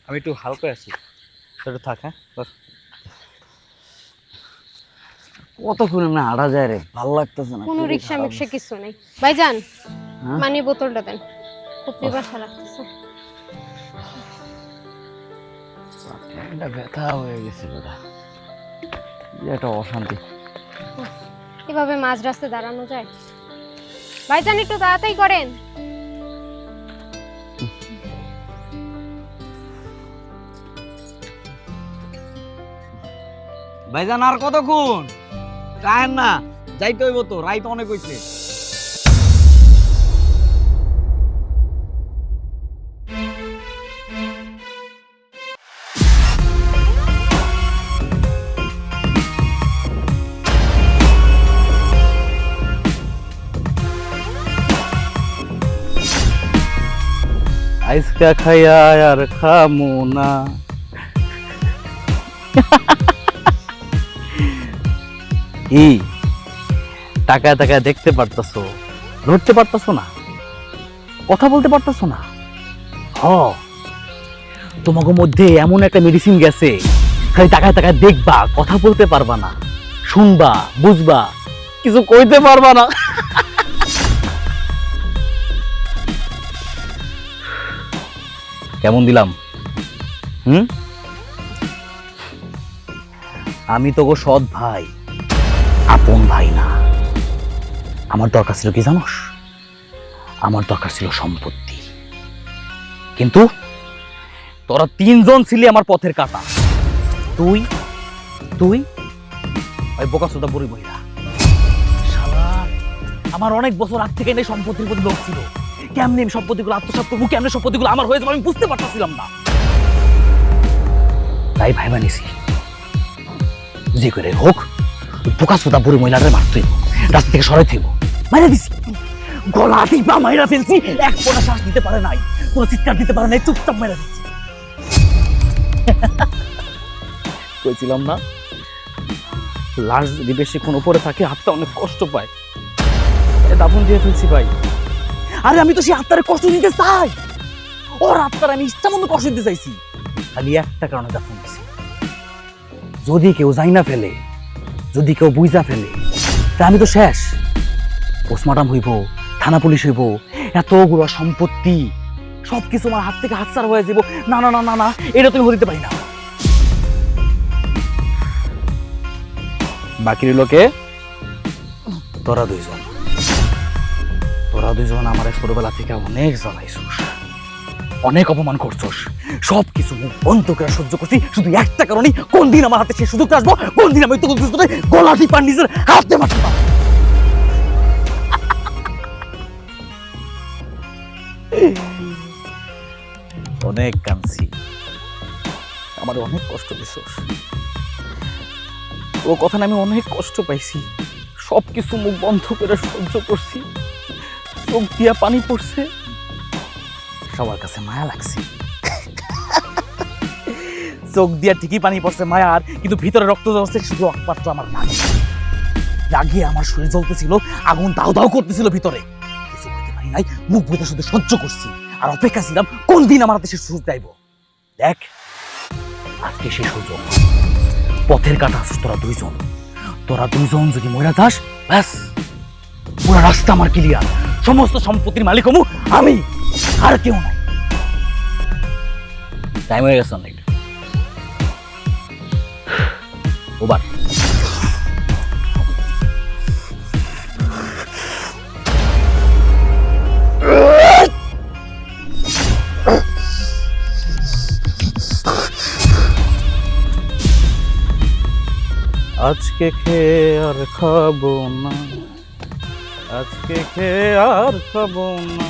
আমি একটু হালকা আছি, একটু থাক। হ্যাঁ কতক্ষণ না হাঁটা যায় রে, ভালো লাগতেছে না। কোনো রিক্সা মিক্সা কিছু নেই ভাইজান। মানে বোতলটা দেন, খুব পিপাসা লাগতেছে। এটা ব্যথা হয়ে গেছে বেটা, এটা অশান্তি। এভাবে মাঝ রাস্তায় দাঁড়ানো যায়? ভাইজান একটু তাড়াতাড়ি করেন। ভাইজান আর কতক্ষণ? কাহেন না, যাইতে হইব তো, রাইত অনেক হইছে। আইসকা খাইয়া আর খামু না। কি টাকায় টাকায় দেখতে পারতাছো, ধরতে পারতাছো না, কথা বলতে পারতাছো না? হ, তোমাকে মধ্যে এমন একটা মেডিসিন গেছে, খালি টাকায় টাকায় দেখবা, কথা বলতে পারবা না, শুনবা, বুঝবা, কিছু কইতে পারবা না। কেমন দিলাম? আমি তো গো সৎ ভাই, আপন ভাই না। আমার দরকার ছিল কি জানোস? আমার দরকার ছিল সম্পত্তি। কিন্তু তোরা তিনজন ছিলি আমার পথের কাঁটা। তুই তুই ওই বোকাচোদা বুড়ি মহিলা। শালা, আমার অনেক বছর আগ থেকে সম্পত্তির প্রতি লোভ ছিল। কেমনে আমি সম্পত্তিগুলো আত্মসাৎ করবো, কেমনে সম্পত্তিগুলো আমার হয়ে যাবে আমি বুঝতে পারতাছিলাম না। তাই ভাই বানিয়েছি, যে করে হোক বোকাচোদা বুড়ি মহিলারে মারতেই, রাস্তা থেকে সরাই থাকবো। মাইরা দিছি, গলা টিপা মাইরা ফেলছি, এক ফোঁটা শ্বাস দিতে পারে নাই, কোনো চিৎকার দিতে পারে নাই, চুপচাপ মাইরা দিচ্ছি। কইছিলাম না, লাশ যদি বেশিক্ষণ উপরে থাকে হাতটা অনেক কষ্ট পায়, দাফন দিয়ে ফেলছি ভাই। আরে আমি তো সেই আত্মারে কষ্ট দিতে চাই, ওর আত্মার আমি ইচ্ছা মতো কষ্ট দিতে চাইছি, খালি একটা কারণে দাফন দিছি। যদি কেউ যাই না ফেলে, যদি কেউ বুঝা ফেলে, তা আমি তো শেষ। পোস্টমর্টম হইব, থানা পুলিশ হইব, এতগুলো সম্পত্তি সবকিছু আমার হাত থেকে হাতছাড়া হয়ে যাব। না না না না না, এটা তুমি হতে পারি না। বাকি লোকে তোরা দুইজন, তোরা দুইজন আমার ছোটবেলা থেকে অনেক জ্বালাইছোস, অনেক অপমান করছোস, সবকিছু মুখ বন্ধ করে সহ্য করছি, শুধু একটা কারণে, কোন দিন আমার হাতে সে সুযোগটা আসবো, কোন দিন আমি তোকে গলা টিপা নিজের হাতে মারতে পারবো। অনেক কাঁদছি, আমার অনেক কষ্ট দিছোস, ও কথা না, আমি অনেক কষ্ট পাইছি, সবকিছু মুখ বন্ধ করে সহ্য করছি, চোখ দিয়া পানি পড়ছে, সবার কাছে মায়া লাগছে। চোখ দিয়া ঠিকই পানি পড়ছে মায়ার, কিন্তু ভিতরে রক্ত জ্বলছে শুধু একমাত্র আমার নাক। রাগে আমার শরীর জ্বলতেছিল, আগুন দাও দাও করতেছিল ভিতরে, কিছু করতে পারি নাই, মুখ বুঝে শুধু সহ্য করছি আর অপেক্ষা ছিলাম কোন দিন আমার হাতে সে সুযোগ চাইব। দেখ, আজকে সে সুযোগ। পথের কাটা আছিস তোরা দুইজন, তোরা দুইজন যদি মরে যাস, ব্যাস পুরো রাস্তা আমার ক্লিয়ার, সমস্ত সম্পত্তির মালিক হমু আমি, আর কেউ নাই। টাইম হয়ে গেছে অনেক, ওবার আজকে খেয়ে আর খাবো না, আজকে খেয়ে আর খাবো না।